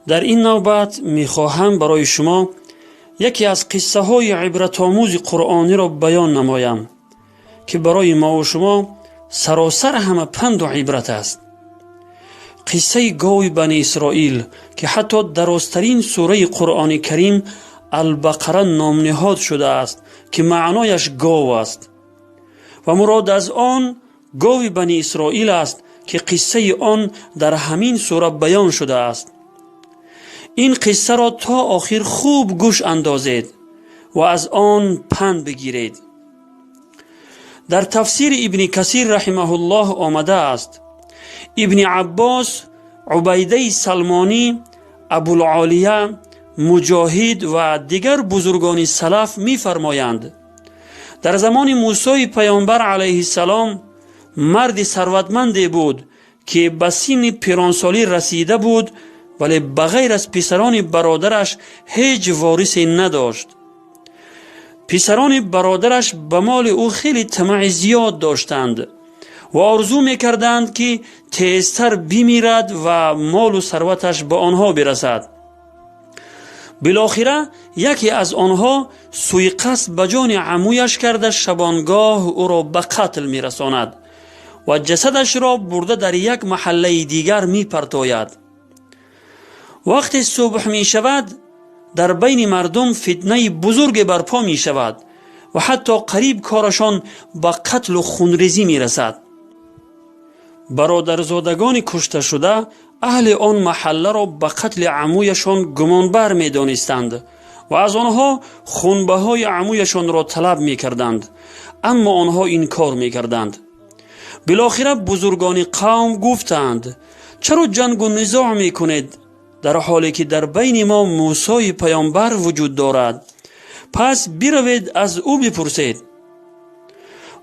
در این نوبت میخواهم برای شما یکی از قصه های عبرت آموز قرآنی را بیان نمایم که برای ما و شما سراسر همه پند و عبرت است. قصه گاو بنی اسرائیل که حتی درازترین سوره قرآن کریم البقره نام نهاد شده است که معنایش گاو است و مراد از آن گاو بنی اسرائیل است که قصه آن در همین سوره بیان شده است. این قصه را تا آخر خوب گوش اندازید و از آن پند بگیرید. در تفسیر ابن کثیر رحمه الله آمده است ابن عباس، عبیده سلمانی، ابوالعالیه، مجاهد و دیگر بزرگان سلف می فرمایند در زمان موسی پیامبر علیه السلام مرد ثروتمندی بود که به سن پیرانسالی رسیده بود ولی بغیر از پسران برادرش هیچ وارثی نداشت. پسران برادرش به مال او خیلی طمع زیاد داشتند و آرزو میکردند که تیزتر بمیرد و مال و ثروتش به آنها برسد. بالاخره یکی از آنها سوی قصد به جان عمویش کرده شبانگاه او را به قتل میرساند و جسدش را برده در یک محله دیگر میپرتاید. وقتی صبح می شود در بین مردم فتنه بزرگ برپا می شود و حتی قریب کارشان به قتل و خونریزی می رسد. برادرزادگان کشته شده اهل آن محله را به قتل عمویشان گمانبر می دانستند و از آنها خونبهای عمویشان را طلب می کردند، اما آنها این کار می کردند. بالاخره بزرگان قوم گفتند چرا جنگ و نزاع می کنید در حالی که در بین ما موسی پیامبر وجود دارد؟ پس بروید از او بپرسید.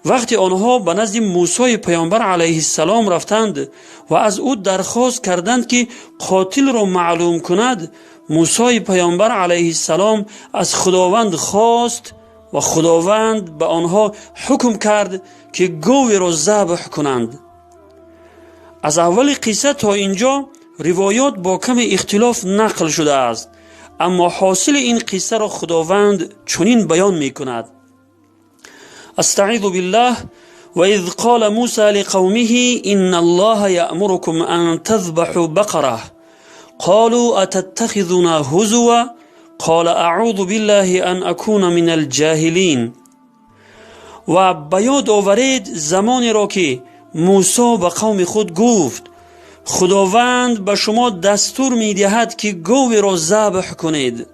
وقتی آنها به نزد موسی پیامبر علیه السلام رفتند و از او درخواست کردند که قاتل را معلوم کند، موسی پیامبر علیه السلام از خداوند خواست و خداوند به آنها حکم کرد که گاو را ذبح کنند. از اول قصه تا اینجا روایات با کم اختلاف نقل شده است، اما حاصل این قصه را خداوند چنین بیان می کند: استعیذ بالله و اذ قال موسی لقومه ان الله یأمرکم ان تذبحوا بقره قالوا اتتخذنا هزوا قال اعوذ بالله ان اکون من الجاهلین. و بیاد آورید زمانی را که موسی به قوم خود گفت خداوند به شما دستور می دهد که گاو را ذبح کنید.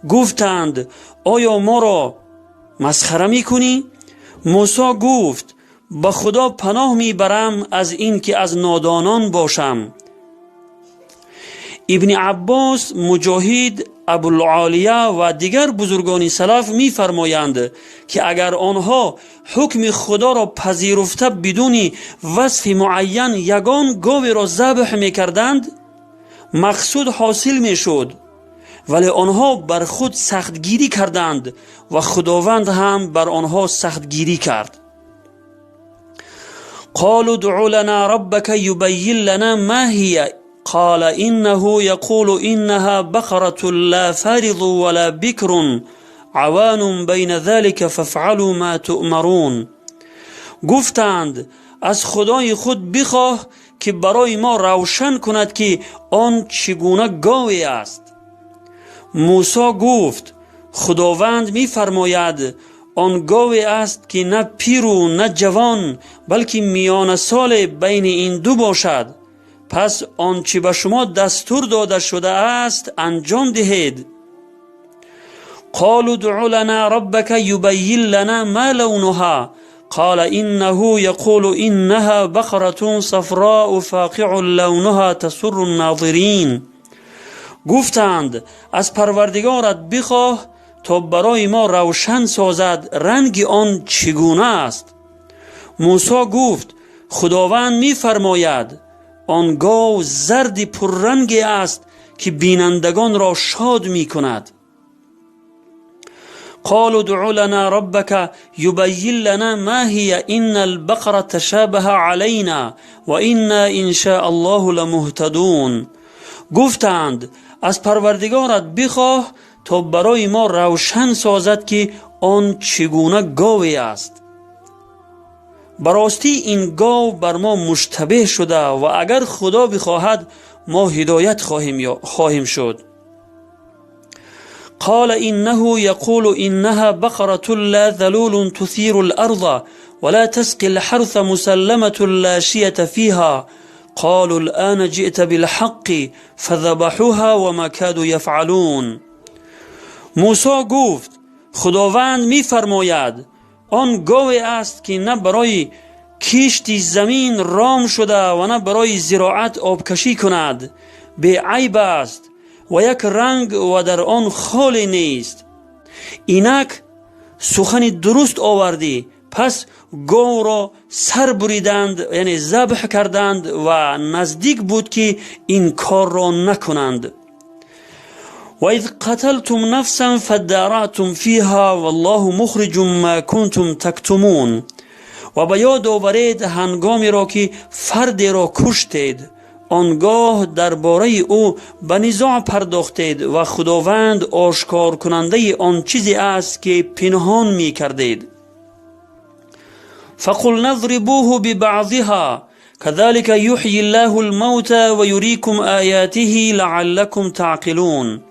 گفتند آیا ما را مسخره می کنی؟ موسی گفت به خدا پناه می برم از این که از نادانان باشم. ابن عباس، مجاهد، ابوالعالیه و دیگر بزرگان سلف می فرمایند که اگر آنها حکم خدا را پذیرفته بدون وصف معین یگان گاو را ذبح می کردند مقصود حاصل می شد، ولی آنها بر خود سختگیری کردند و خداوند هم بر آنها سختگیری کرد. قالوا ادع لنا ربك يبين لنا ما هي قال انه يقول انها بقرة لا فارض ولا بكر عوان بين ذلك فافعلوا ما تؤمرون. گفتند از خدای خود بخواه که برای ما روشن کند که آن چگونه گاوی است. موسی گفت خداوند می فرماید آن گاوی است که نه پیر و نه جوان بلکه میان سال بین این دو باشد، پس آنچه به شما دستور داده شده است انجام دهید. قالوا ادع لنا ربك يبين لنا ما لونها قال انه يقول انها بقرة صفراء فاقع لونها تسر الناظرین. گفتند از پروردگارت بخواه تا برای ما روشن سازد رنگ آن چگونه است. موسی گفت خداوند می فرماید آن گاو زرد پررنگ است که بینندگان را شاد می کند. قالوا ادع لنا ربك يبين لنا ما هي ان البقرة تشابه علينا و انا ان شاء الله لمهتدون. گفتند از پروردگارت بخواه تا برای ما روشن سازد که آن چگونه گاوی است. براستی این گاو بر ما مشتبه شده و اگر خدا بخواهد ما هدایت خواهیم شد. قال إنه يقول إنها بقرة لا ذلول تثير الأرض ولا تسقي الحرث مسلمة لا شية فيها قالوا الآن جئت بالحق فذبحوها وما كادوا يفعلون. موسی گفت خداوند می فرماید آن گاوی است که نه برای کشت زمین رام شده و نه برای زراعت آبکشی کند، به عیب است و یک رنگ و در آن خالی نیست. اینک سخن درست آوردی. پس گاو را سر بریدند، یعنی ذبح کردند و نزدیک بود که این کار را نکنند. و اذ قتلتم نفسا فادارأتم فیها والله مخرج ما کنتم تکتمون. و به یاد آورید هنگامی را که فردی را کشتید، آنگاه درباره او به نزاع پرداختید و خداوند آشکار کننده آن چیزی است که پنهان می کردید. فقل نضربوه ببعضها كذلك يحيي الله الموتى ويريكم آیاته لعلكم تعقلون.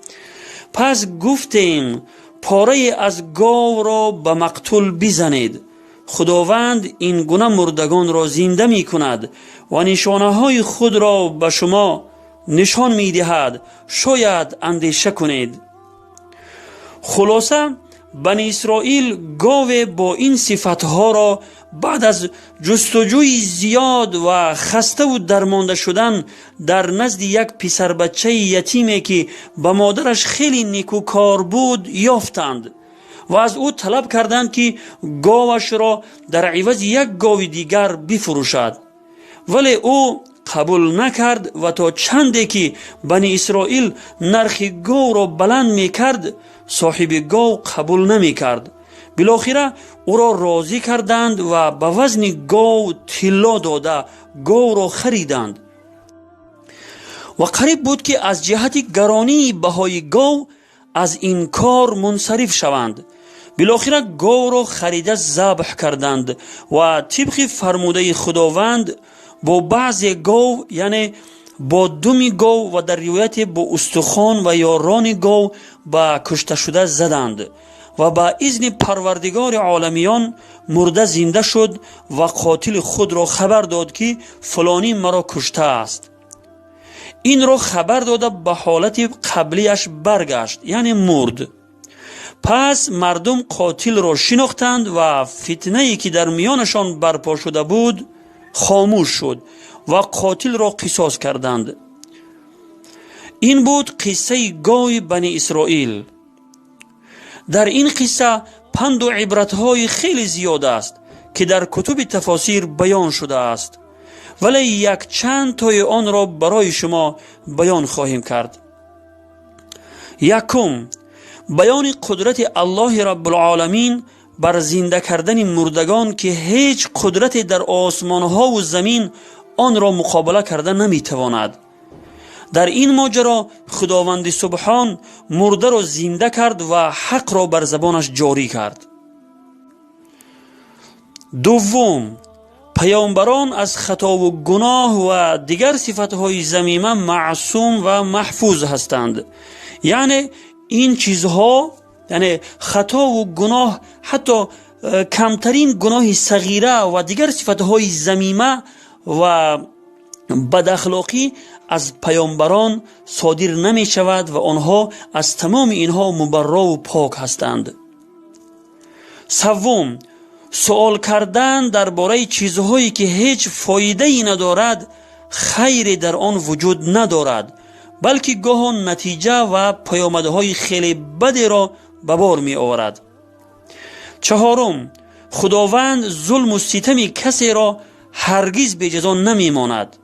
پس گفتیم پاره از گاو را به مقتول بزنید. خداوند این گونه مردگان را زنده می کند و نشانه های خود را به شما نشان می دهد، شاید اندیشه کنید. خلاصه بنی اسرائیل گاو با این صفتها را بعد از جستجوی زیاد و خسته و درمانده شدن در نزد یک پسر بچه یتیمی که به مادرش خیلی نیکوکار بود یافتند و از او طلب کردند که گاوش را در عوض یک گاو دیگر بفروشد، ولی او قبول نکرد و تا چندی که بنی اسرائیل نرخ گاو را بلند می کرد صاحب گاو قبول نمی کرد. بالاخره او را راضی کردند و به وزن گاو طلا داده گاو را خریدند و قریب بود که از جهت گرانی بهای گاو از این کار منصرف شوند. بالاخره گاو را خریده ذبح کردند و طبق فرموده خداوند با بعض گاو، یعنی با دم گاو و در روایت با استخوان و یا ران گاو به کشته شده زدند و با اذن پروردگار عالمیان مرده زنده شد و قاتل خود را خبر داد که فلانی مرا کشته است. این را خبر داده به حالت قبلیش برگشت، یعنی مرد. پس مردم قاتل را شناختند و فتنه‌ای که در میانشان برپا شده بود خاموش شد و قاتل را قصاص کردند. این بود قصه گاو بنی اسرائیل. در این قصه پند و عبرت‌های خیلی زیاد است که در کتب تفاسیر بیان شده است، ولی یک چند تای آن را برای شما بیان خواهیم کرد. یکم، بیان قدرت الله رب العالمین بر زنده کردن مردگان که هیچ قدرت در آسمان‌ها و زمین آن را مقابله کرده نمی‌تواند. در این ماجرا خداوند سبحان مرده را زنده کرد و حق را بر زبانش جاری کرد. دوم، پیامبران از خطا و گناه و دیگر صفتهای ذمیمه معصوم و محفوظ هستند. یعنی این چیزها، یعنی خطا و گناه، حتی کمترین گناه صغیره و دیگر صفتهای ذمیمه و بد اخلاقی از پیامبران صادر نمی شود و آنها از تمام اینها مبرا و پاک هستند. سوم، سوال کردن درباره چیزهایی که هیچ فایده ای ندارد خیری در آن وجود ندارد، بلکه گاهن نتیجه و پیامده های خیلی بدی را به بار می آورد. چهارم، خداوند ظلم و ستم کسی را هرگز به جزا نمی ماند.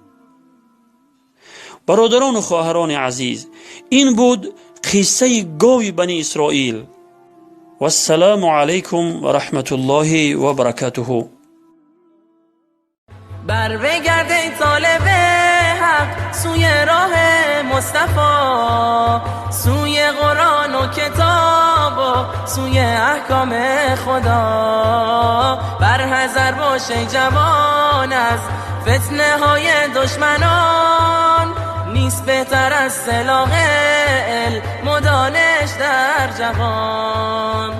برادران و خواهران عزیز، این بود قصه گاو بنی اسرائیل. و السلام علیکم و رحمت الله و برکاته. بر بگرد ای طالب حق سوی راه مصطفی، سوی قرآن و کتاب و سوی احکام خدا. بر حذر باش ای جوان از فتنه های دشمنان، نیست بهتر از سلاح علم و دانش در جهان.